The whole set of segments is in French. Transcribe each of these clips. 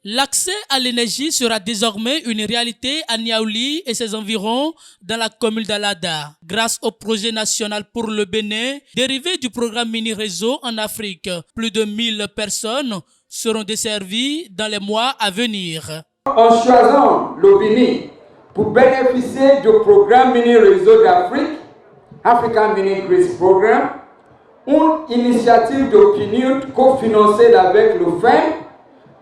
L'accès à l'énergie sera désormais une réalité à Niaouli et ses environs dans la commune d'Alada, grâce au projet national pour le Bénin, dérivé du programme Mini-Réseau en Afrique. Plus de 1000 personnes seront desservies dans les mois à venir. En choisissant le Bénin pour bénéficier du programme Mini-Réseau d'Afrique, African Mini-Grid Program, une initiative de PNUD cofinancée avec le FEM,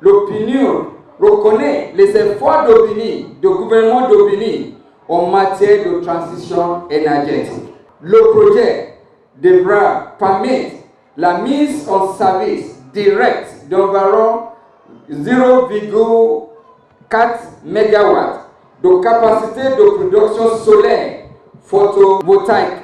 le PNUD reconnaît les efforts de Bénin, du gouvernement de Bénin en matière de transition énergétique. Le projet devra permettre la mise en service direct d'environ 0,4 MW de capacité de production solaire photovoltaïque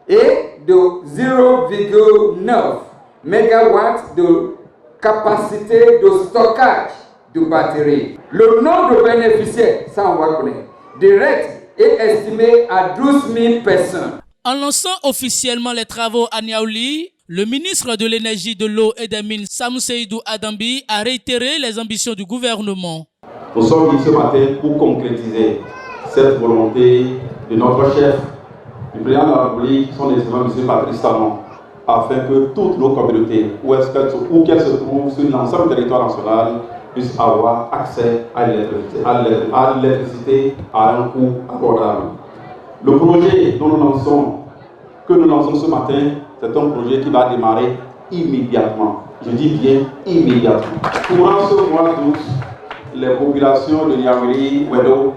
et de 0,9 MW de capacité de stockage de batteries. Le nombre de bénéficiaires, ça on va connaître, direct est estimé à 12 000 personnes. En lançant officiellement les travaux à Niaouli, le ministre de l'Énergie, de l'Eau et des Mines, Sam Seydou Adambi, a réitéré les ambitions du gouvernement. Nous sommes ici ce matin pour concrétiser cette volonté de notre chef, du président de la République, son excellence M. Patrice Talon, afin que toutes nos communautés, où qu'elles se trouvent sur l'ensemble du territoire national, puissent avoir accès à l'électricité à un coût abordable. Le projet que nous lançons ce matin, c'est un projet qui va démarrer immédiatement. Je dis bien immédiatement. Courant ce mois d'août, les populations de Niaouli, Wedo,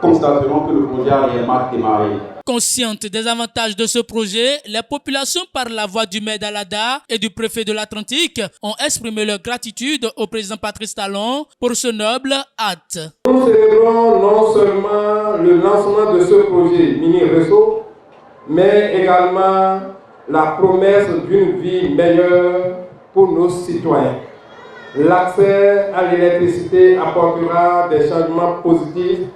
constateront que le projet a réellement démarré. Conscientes des avantages de ce projet, les populations, par la voix du maire d'Alada et du préfet de l'Atlantique, ont exprimé leur gratitude au président Patrice Talon pour ce noble acte. Nous célébrons non seulement le lancement de ce projet Mini-Réseau, mais également la promesse d'une vie meilleure pour nos citoyens. L'accès à l'électricité apportera des changements positifs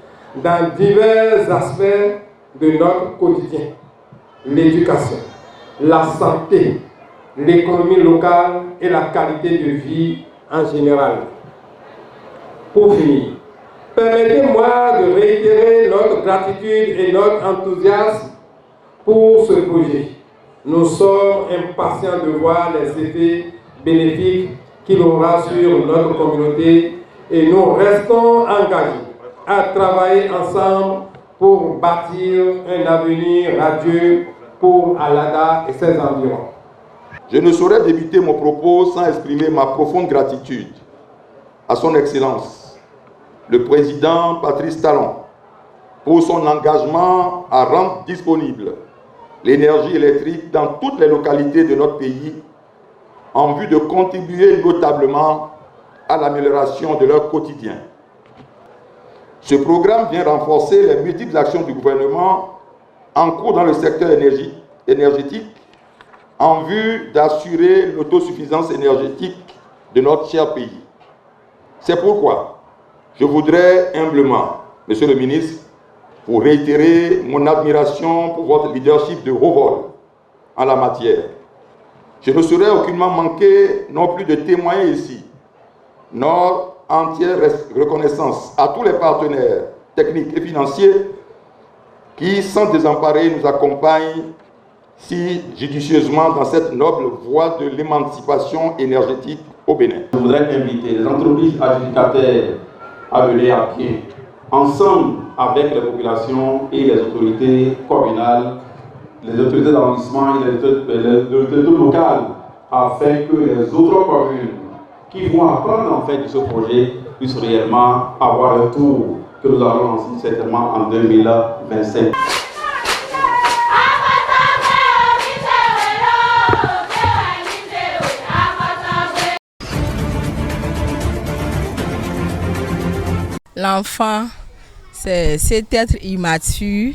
dans divers aspects de notre quotidien. L'éducation, la santé, l'économie locale et la qualité de vie en général. Pour finir, permettez-moi de réitérer notre gratitude et notre enthousiasme pour ce projet. Nous sommes impatients de voir les effets bénéfiques qu'il aura sur notre communauté et nous restons engagés à travailler ensemble pour bâtir un avenir radieux pour Alada et ses environs. Je ne saurais débuter mon propos sans exprimer ma profonde gratitude à son Excellence, le président Patrice Talon, pour son engagement à rendre disponible l'énergie électrique dans toutes les localités de notre pays en vue de contribuer notablement à l'amélioration de leur quotidien. Ce programme vient renforcer les multiples actions du gouvernement en cours dans le secteur énergétique en vue d'assurer l'autosuffisance énergétique de notre cher pays. C'est pourquoi je voudrais humblement, Monsieur le ministre, vous réitérer mon admiration pour votre leadership de haut vol en la matière. Je ne saurais aucunement manquer non plus de témoigner ici notre entière reconnaissance à tous les partenaires techniques et financiers qui, sans désemparer, nous accompagnent si judicieusement dans cette noble voie de l'émancipation énergétique au Bénin. Je voudrais inviter les entreprises adjudicataires à venir à pied, ensemble avec les populations et les autorités communales, les autorités d'arrondissement et les autorités locales, afin que les autres communes qui vont apprendre en fait de ce projet puissent réellement avoir un tour que nous allons lancer certainement en 2025. L'enfant, c'est cet être immature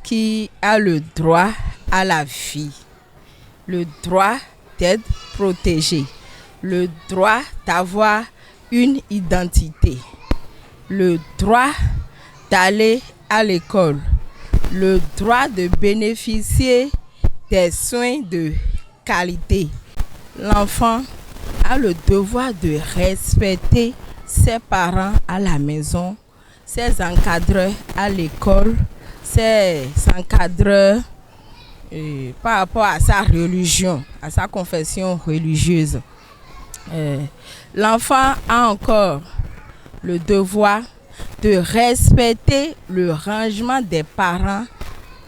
qui a le droit à la vie, le droit d'être protégé, le droit d'avoir une identité, le droit d'aller à l'école, le droit de bénéficier des soins de qualité. L'enfant a le devoir de respecter ses parents à la maison, ses encadreurs à l'école, ses encadreurs par rapport à sa religion, à sa confession religieuse. L'enfant a encore le devoir de respecter le rangement des parents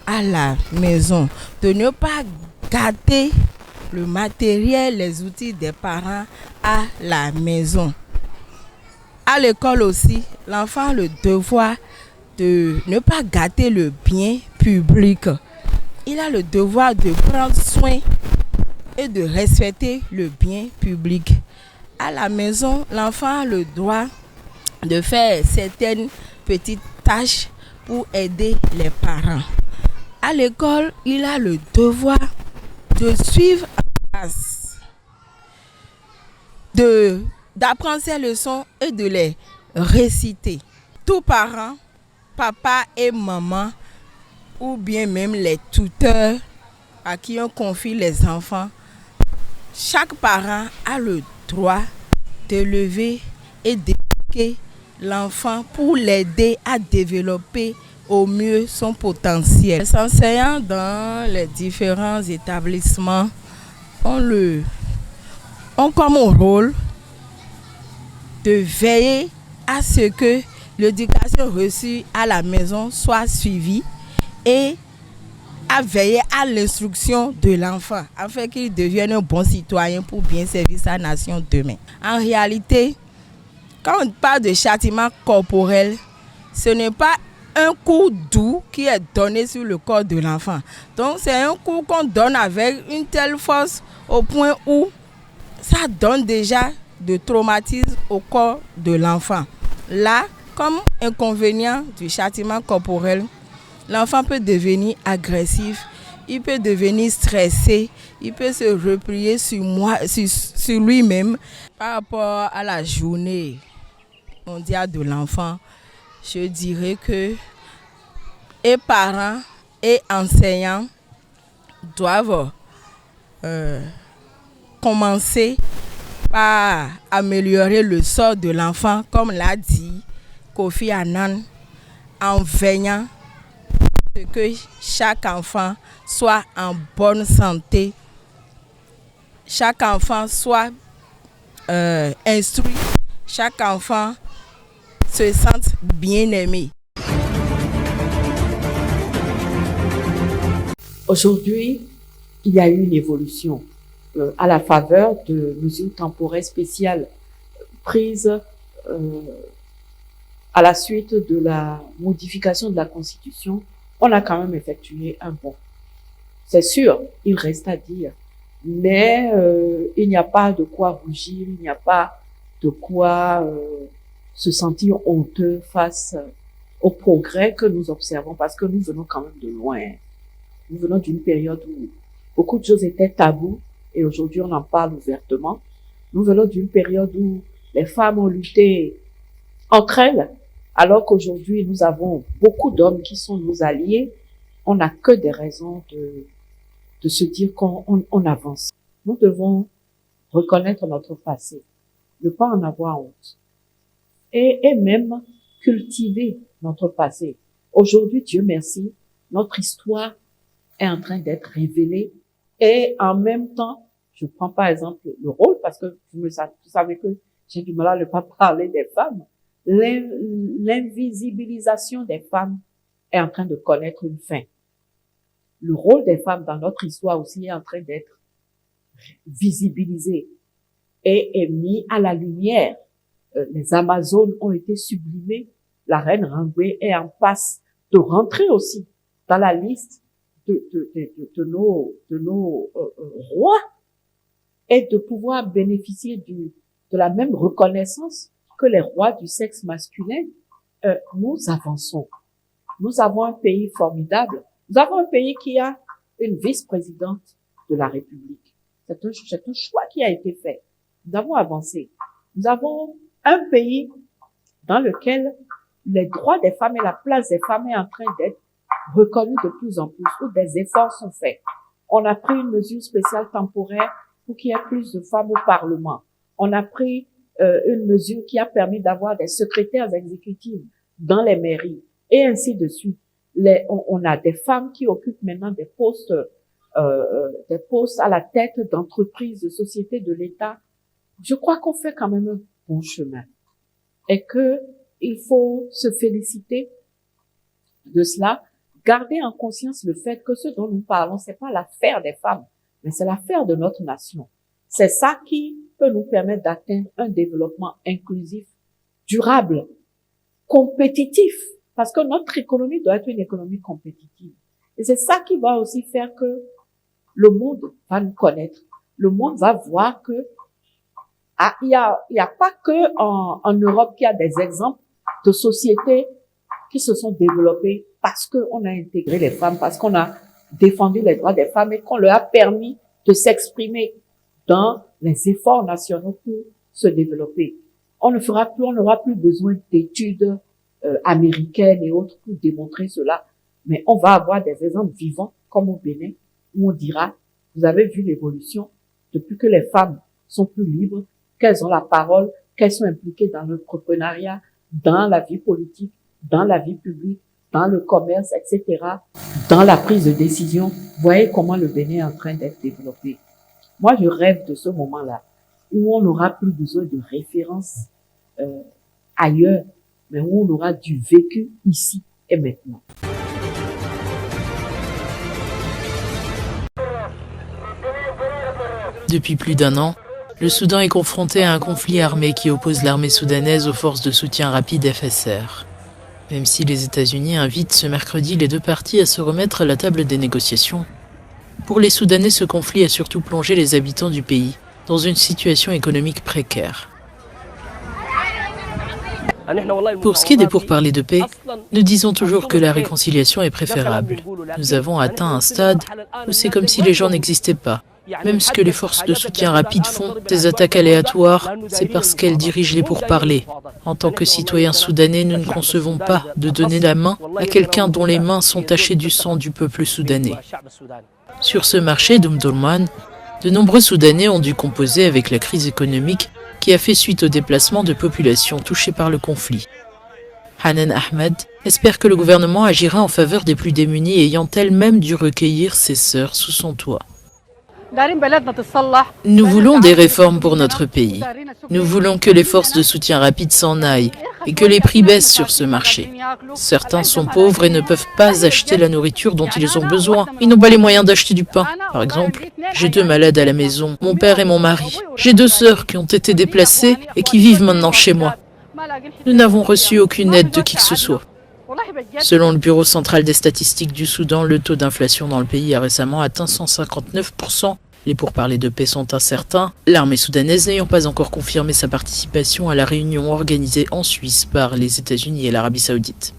à la maison, de ne pas gâter le matériel, les outils des parents à la maison. À l'école aussi, l'enfant a le devoir de ne pas gâter le bien public. Il a le devoir de prendre soin et de respecter le bien public. À la maison, l'enfant a le droit de faire certaines petites tâches pour aider les parents. À l'école, il a le devoir de suivre en classe, d'apprendre ses leçons et de les réciter. Tous parents, papa et maman, ou bien même les tuteurs à qui on confie les enfants, chaque parent a le droit d'élever et d'éduquer l'enfant pour l'aider à développer au mieux son potentiel. Les enseignants dans les différents établissements ont comme rôle de veiller à ce que l'éducation reçue à la maison soit suivie et à veiller à l'instruction de l'enfant afin qu'il devienne un bon citoyen pour bien servir sa nation demain. En réalité, quand on parle de châtiment corporel, ce n'est pas un coup doux qui est donné sur le corps de l'enfant. Donc c'est un coup qu'on donne avec une telle force au point où ça donne déjà de traumatisme au corps de l'enfant. Là, comme inconvénient du châtiment corporel, l'enfant peut devenir agressif, il peut devenir stressé, il peut se replier sur lui-même. Par rapport à la journée mondiale de l'enfant, je dirais que et parents et enseignants doivent commencer par améliorer le sort de l'enfant, comme l'a dit Kofi Annan, en veillant à ce que chaque enfant soit en bonne santé, chaque enfant soit instruit, chaque enfant se sente bien aimé. Aujourd'hui, il y a eu une évolution à la faveur de mesures temporaires spéciales prises à la suite de la modification de la Constitution. On a quand même effectué un bond. C'est sûr, il reste à dire, mais il n'y a pas de quoi rougir, il n'y a pas de quoi se sentir honteux face au progrès que nous observons, parce que nous venons quand même de loin. Nous venons d'une période où beaucoup de choses étaient tabous et aujourd'hui on en parle ouvertement. Nous venons d'une période où les femmes ont lutté entre elles, alors qu'aujourd'hui nous avons beaucoup d'hommes qui sont nos alliés. On n'a que des raisons de se dire qu'on avance. Nous devons reconnaître notre passé, ne pas en avoir honte et même cultiver notre passé. Aujourd'hui, Dieu merci, notre histoire est en train d'être révélée et en même temps, je prends par exemple le rôle parce que vous savez que j'ai du mal à ne pas parler des femmes. L'invisibilisation des femmes est en train de connaître une fin. Le rôle des femmes dans notre histoire aussi est en train d'être visibilisé et est mis à la lumière. Les Amazones ont été sublimées. La reine Rangwe est en passe de rentrer aussi dans la liste de nos rois et de pouvoir bénéficier de la même reconnaissance que les rois du sexe masculin. Nous avançons. Nous avons un pays formidable. Nous avons un pays qui a une vice-présidente de la République. C'est un choix qui a été fait. Nous avons avancé. Nous avons un pays dans lequel les droits des femmes et la place des femmes est en train d'être reconnus de plus en plus, où des efforts sont faits. On a pris une mesure spéciale temporaire pour qu'il y ait plus de femmes au Parlement. On a pris une mesure qui a permis d'avoir des secrétaires exécutives dans les mairies, et ainsi de suite. On a des femmes qui occupent maintenant des postes à la tête d'entreprises, de sociétés de l'État. Je crois qu'on fait quand même un bon chemin et que il faut se féliciter de cela, garder en conscience le fait que ce dont nous parlons, c'est pas l'affaire des femmes, mais c'est l'affaire de notre nation. C'est ça qui peut nous permettre d'atteindre un développement inclusif, durable, compétitif, parce que notre économie doit être une économie compétitive. Et c'est ça qui va aussi faire que le monde va nous connaître. Le monde va voir que il y a pas que en Europe qu'il y a des exemples de sociétés qui se sont développées parce qu'on a intégré les femmes, parce qu'on a défendu les droits des femmes et qu'on leur a permis de s'exprimer dans les efforts nationaux pour se développer. On n'aura plus besoin d'études américaines et autres pour démontrer cela, mais on va avoir des exemples vivants comme au Bénin où on dira, vous avez vu l'évolution depuis que les femmes sont plus libres, qu'elles ont la parole, qu'elles sont impliquées dans l'entrepreneuriat, dans la vie politique, dans la vie publique, dans le commerce, etc., dans la prise de décision. Voyez comment le Bénin est en train d'être développé. Moi, je rêve de ce moment-là où on n'aura plus besoin de références ailleurs, mais où on aura du vécu ici et maintenant. Depuis plus d'un an, le Soudan est confronté à un conflit armé qui oppose l'armée soudanaise aux forces de soutien rapide FSR. Même si les États-Unis invitent ce mercredi les deux parties à se remettre à la table des négociations, pour les Soudanais, ce conflit a surtout plongé les habitants du pays dans une situation économique précaire. Pour ce qui est des pourparlers de paix, nous disons toujours que la réconciliation est préférable. Nous avons atteint un stade où c'est comme si les gens n'existaient pas. Même ce que les forces de soutien rapide font, des attaques aléatoires, c'est parce qu'elles dirigent les pourparlers. En tant que citoyens soudanais, nous ne concevons pas de donner la main à quelqu'un dont les mains sont tachées du sang du peuple soudanais. Sur ce marché d'Omdurman, de nombreux Soudanais ont dû composer avec la crise économique qui a fait suite au déplacement de populations touchées par le conflit. Hanan Ahmed espère que le gouvernement agira en faveur des plus démunis ayant elle-même dû recueillir ses sœurs sous son toit. Nous voulons des réformes pour notre pays. Nous voulons que les forces de soutien rapide s'en aillent et que les prix baissent sur ce marché. Certains sont pauvres et ne peuvent pas acheter la nourriture dont ils ont besoin. Ils n'ont pas les moyens d'acheter du pain. Par exemple, j'ai 2 malades à la maison, mon père et mon mari. J'ai 2 sœurs qui ont été déplacées et qui vivent maintenant chez moi. Nous n'avons reçu aucune aide de qui que ce soit. Selon le Bureau central des statistiques du Soudan, le taux d'inflation dans le pays a récemment atteint 159%. Les pourparlers de paix sont incertains, l'armée soudanaise n'ayant pas encore confirmé sa participation à la réunion organisée en Suisse par les États-Unis et l'Arabie saoudite.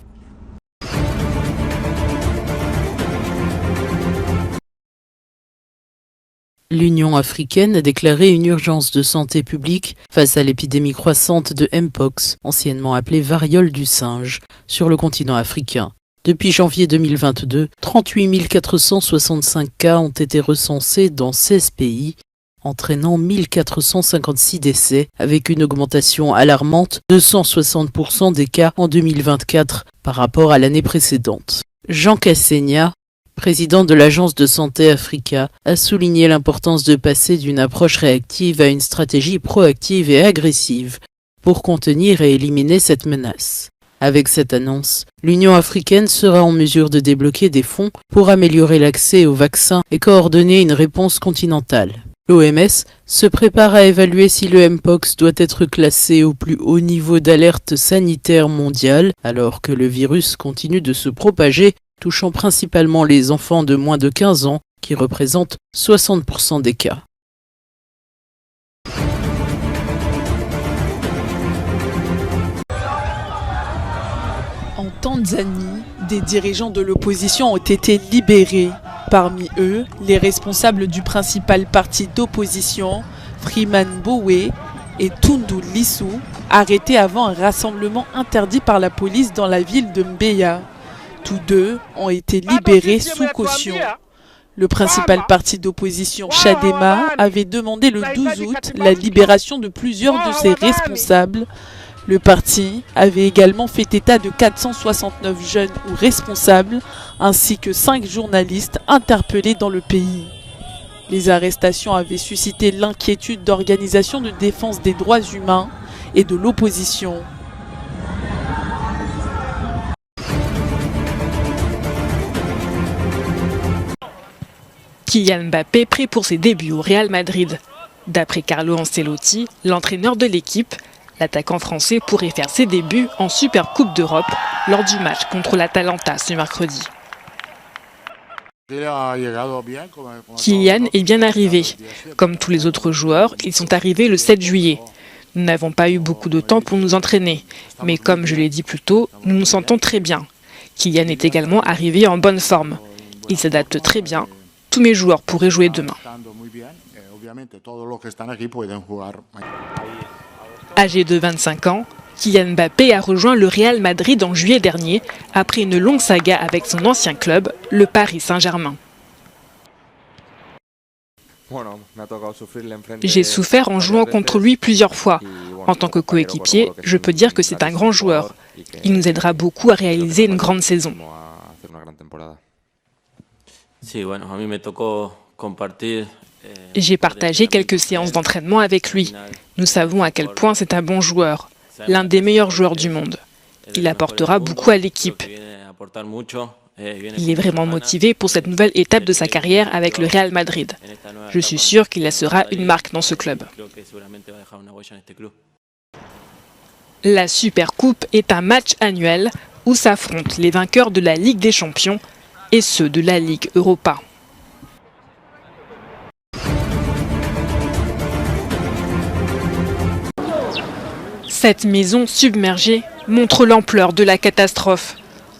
L'Union africaine a déclaré une urgence de santé publique face à l'épidémie croissante de Mpox, anciennement appelée variole du singe, sur le continent africain. Depuis janvier 2022, 38 465 cas ont été recensés dans 16 pays, entraînant 1456 décès, avec une augmentation alarmante de 160% des cas en 2024 par rapport à l'année précédente. Jean Cassegna, président de l'Agence de santé Africa, a souligné l'importance de passer d'une approche réactive à une stratégie proactive et agressive pour contenir et éliminer cette menace. Avec cette annonce, l'Union africaine sera en mesure de débloquer des fonds pour améliorer l'accès aux vaccins et coordonner une réponse continentale. L'OMS se prépare à évaluer si le Mpox doit être classé au plus haut niveau d'alerte sanitaire mondiale, alors que le virus continue de se propager, touchant principalement les enfants de moins de 15 ans, qui représentent 60% des cas. En Tanzanie, des dirigeants de l'opposition ont été libérés. Parmi eux, les responsables du principal parti d'opposition, Freeman Mbowe, et Tundu Lissu, arrêtés avant un rassemblement interdit par la police dans la ville de Mbeya. Tous deux ont été libérés sous caution. Le principal parti d'opposition, Chadema, avait demandé le 12 août la libération de plusieurs de ses responsables. Le parti avait également fait état de 469 jeunes ou responsables, ainsi que 5 journalistes interpellés dans le pays. Les arrestations avaient suscité l'inquiétude d'organisations de défense des droits humains et de l'opposition. Kylian Mbappé prêt pour ses débuts au Real Madrid. D'après Carlo Ancelotti, l'entraîneur de l'équipe, l'attaquant français pourrait faire ses débuts en Super Coupe d'Europe lors du match contre l'Atalanta ce mercredi. Kylian est bien arrivé. Comme tous les autres joueurs, ils sont arrivés le 7 juillet. Nous n'avons pas eu beaucoup de temps pour nous entraîner, mais comme je l'ai dit plus tôt, nous nous sentons très bien. Kylian est également arrivé en bonne forme. Il s'adapte très bien. Tous mes joueurs pourraient jouer demain. Âgé de 25 ans, Kylian Mbappé a rejoint le Real Madrid en juillet dernier, après une longue saga avec son ancien club, le Paris Saint-Germain. J'ai souffert en jouant contre lui plusieurs fois. En tant que coéquipier, je peux dire que c'est un grand joueur. Il nous aidera beaucoup à réaliser une grande saison. J'ai partagé quelques séances d'entraînement avec lui. Nous savons à quel point c'est un bon joueur, l'un des meilleurs joueurs du monde. Il apportera beaucoup à l'équipe. Il est vraiment motivé pour cette nouvelle étape de sa carrière avec le Real Madrid. Je suis sûr qu'il laissera une marque dans ce club. La Super Coupe est un match annuel où s'affrontent les vainqueurs de la Ligue des Champions et ceux de la Ligue Europa. Cette maison submergée montre l'ampleur de la catastrophe.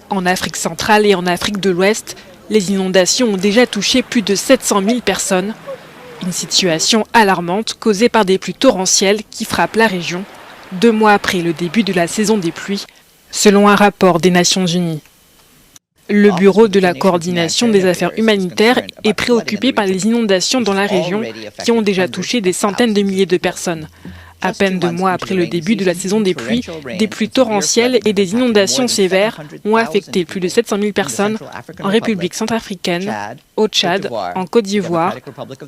En Afrique centrale et en Afrique de l'Ouest, les inondations ont déjà touché plus de 700 000 personnes. Une situation alarmante causée par des pluies torrentielles qui frappent la région 2 mois après le début de la saison des pluies, selon un rapport des Nations Unies. Le Bureau de la coordination des affaires humanitaires est préoccupé par les inondations dans la région qui ont déjà touché des centaines de milliers de personnes. À peine 2 mois après le début de la saison des pluies torrentielles et des inondations sévères ont affecté plus de 700 000 personnes en République centrafricaine, au Tchad, en Côte d'Ivoire,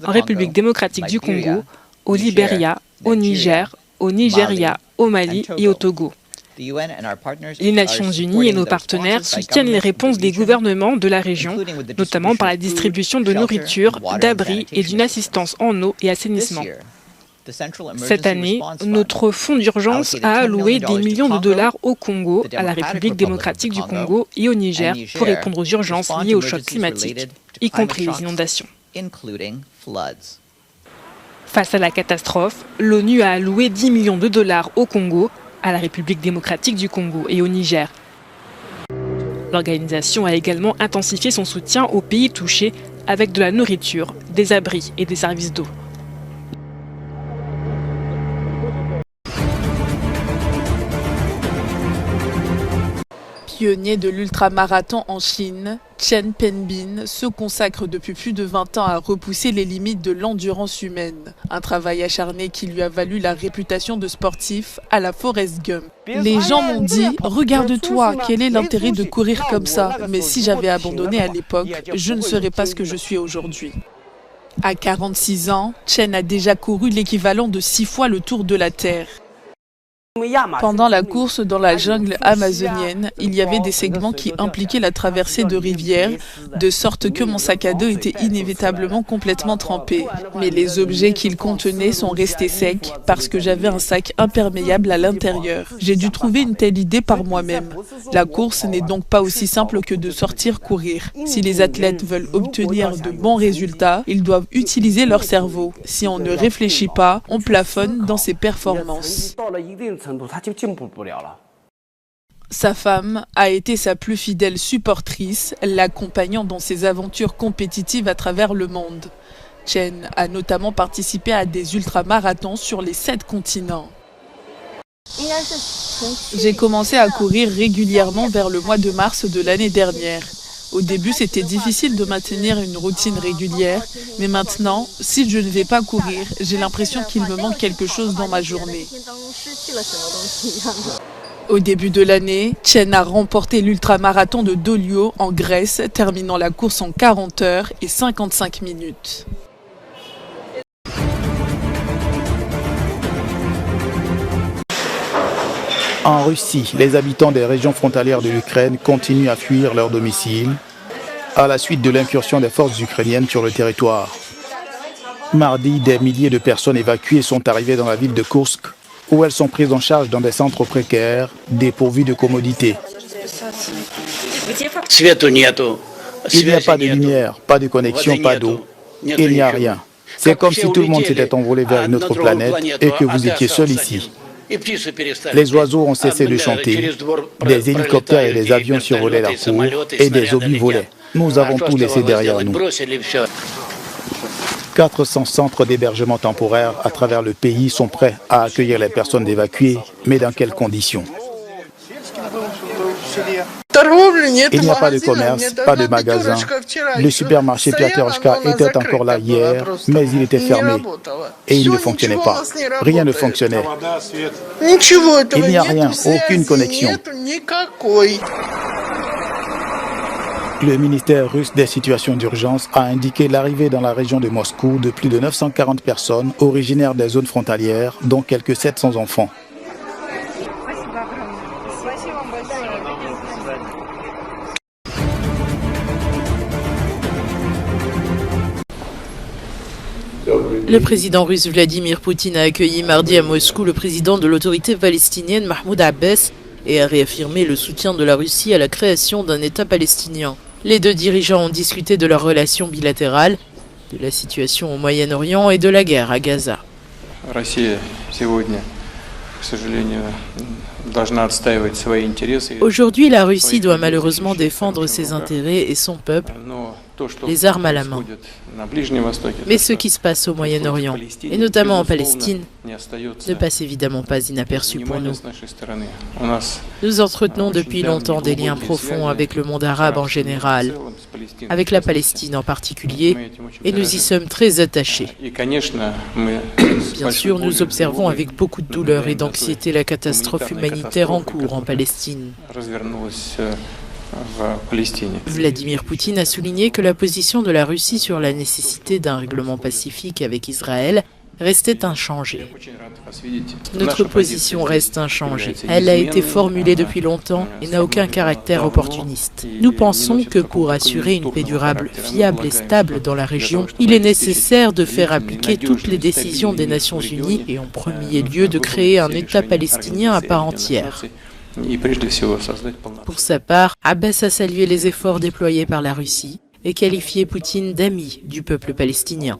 en République démocratique du Congo, au Libéria, au Niger, au Nigeria, au Mali et au Togo. Les Nations Unies et nos partenaires soutiennent les réponses des gouvernements de la région, notamment par la distribution de nourriture, d'abris et d'une assistance en eau et assainissement. Cette année, notre fonds d'urgence a alloué des millions de dollars au Congo, à la République démocratique du Congo et au Niger pour répondre aux urgences liées au choc climatique, y compris les inondations. Face à la catastrophe, l'ONU a alloué 10 millions de dollars au Congo, à la République démocratique du Congo et au Niger. L'organisation a également intensifié son soutien aux pays touchés avec de la nourriture, des abris et des services d'eau. Pionnier de l'ultramarathon en Chine, Chen Penbin se consacre depuis plus de 20 ans à repousser les limites de l'endurance humaine. Un travail acharné qui lui a valu la réputation de sportif à la Forrest Gump. Les gens m'ont dit « Regarde-toi, quel est l'intérêt de courir comme ça ?» Mais si j'avais abandonné à l'époque, je ne serais pas ce que je suis aujourd'hui. À 46 ans, Chen a déjà couru l'équivalent de 6 fois le tour de la Terre. Pendant la course dans la jungle amazonienne, il y avait des segments qui impliquaient la traversée de rivières, de sorte que mon sac à dos était inévitablement complètement trempé. Mais les objets qu'il contenait sont restés secs parce que j'avais un sac imperméable à l'intérieur. J'ai dû trouver une telle idée par moi-même. La course n'est donc pas aussi simple que de sortir courir. Si les athlètes veulent obtenir de bons résultats, ils doivent utiliser leur cerveau. Si on ne réfléchit pas, on plafonne dans ses performances. Sa femme a été sa plus fidèle supportrice, l'accompagnant dans ses aventures compétitives à travers le monde. Chen a notamment participé à des ultramarathons sur les 7 continents. J'ai commencé à courir régulièrement vers le mois de mars de l'année dernière. Au début, c'était difficile de maintenir une routine régulière, mais maintenant, si je ne vais pas courir, j'ai l'impression qu'il me manque quelque chose dans ma journée. Au début de l'année, Chen a remporté l'ultramarathon de Dolio en Grèce, terminant la course en 40 heures et 55 minutes. En Russie, les habitants des régions frontalières de l'Ukraine continuent à fuir leur domicile à la suite de l'incursion des forces ukrainiennes sur le territoire. Mardi, des milliers de personnes évacuées sont arrivées dans la ville de Koursk, où elles sont prises en charge dans des centres précaires, dépourvus de commodités. Il n'y a pas de lumière, pas de connexion, pas d'eau. Il n'y a rien. C'est comme si tout le monde s'était envolé vers une autre planète et que vous étiez seul ici. Les oiseaux ont cessé de chanter, des hélicoptères et des avions survolaient la cour et des obus volaient. Nous avons tout laissé derrière nous. 400 centres d'hébergement temporaire à travers le pays sont prêts à accueillir les personnes évacuées, mais dans quelles conditions? Il n'y a pas de commerce, pas de magasin. Le supermarché Piaterchka était encore là hier, mais il était fermé et il ne fonctionnait pas. Rien ne fonctionnait. Il n'y a rien, aucune connexion. Le ministère russe des situations d'urgence a indiqué l'arrivée dans la région de Moscou de plus de 940 personnes originaires des zones frontalières, dont quelques 700 enfants. Le président russe Vladimir Poutine a accueilli mardi à Moscou le président de l'autorité palestinienne Mahmoud Abbas et a réaffirmé le soutien de la Russie à la création d'un État palestinien. Les deux dirigeants ont discuté de leurs relations bilatérales, de la situation au Moyen-Orient et de la guerre à Gaza. Aujourd'hui, la Russie doit malheureusement défendre ses intérêts et son peuple, les armes à la main. Mais ce qui se passe au Moyen-Orient, et notamment en Palestine, ne passe évidemment pas inaperçu pour nous. Nous entretenons depuis longtemps des liens profonds avec le monde arabe en général, avec la Palestine en particulier, et nous y sommes très attachés. Bien sûr, nous observons avec beaucoup de douleur et d'anxiété la catastrophe humanitaire en cours en Palestine. Vladimir Poutine a souligné que la position de la Russie sur la nécessité d'un règlement pacifique avec Israël restait inchangée. Notre position reste inchangée. Elle a été formulée depuis longtemps et n'a aucun caractère opportuniste. Nous pensons que pour assurer une paix durable, fiable et stable dans la région, il est nécessaire de faire appliquer toutes les décisions des Nations Unies et en premier lieu de créer un État palestinien à part entière. Pour sa part, Abbas a salué les efforts déployés par la Russie et qualifié Poutine d'ami du peuple palestinien.